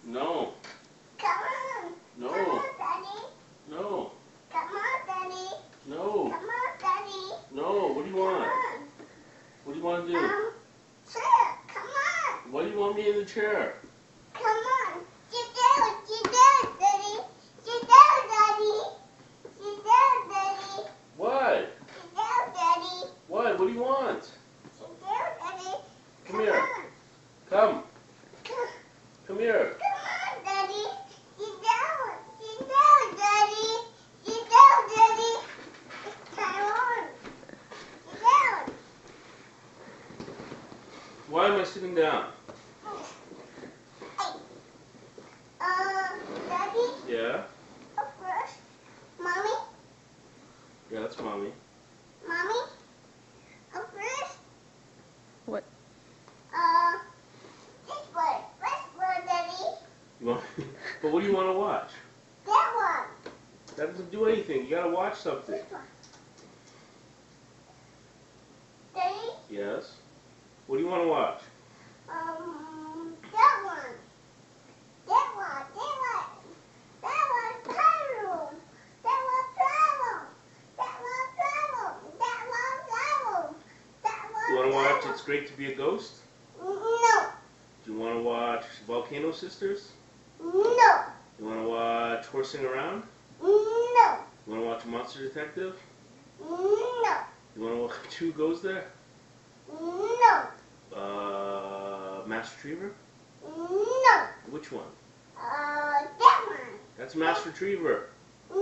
No. Come on. No. Come on, Daddy. No. Come on, Daddy. No. Come on, Daddy. No. What do you want? Come on. What do you want to do? Chair. Come on. Why do you want me in the chair? Come on. Sit down, Daddy. Sit down, Daddy. Sit down, Daddy. Why? Sit down, Daddy. Why? What do you want? Sit down, Daddy. Come here. On. Come. Come, Come here. come on, Daddy. Sit down. Sit down, Daddy. Sit down, Daddy. Come on. Sit down. Why am I sitting down? Daddy, Yeah? of course. Mommy, Yeah, that's mommy. mommy, of course. What? This one, Daddy. You want? But what do you want to watch? That one. That doesn't do anything. You gotta watch something. This one. Daddy, Yes? What do you want to watch? that one. That one, that one. That one, problem. That one, problem. That one, problem. That one, problem. That one, You want to watch problem. It's Great to Be a Ghost? No, Do you want to watch Volcano Sisters? no, You want to watch Horsing Around? no, You want to watch Monster Detective? no, You want to watch Who Goes There? no, Master Retriever? no. Which one? That one. That's Master Retriever. No.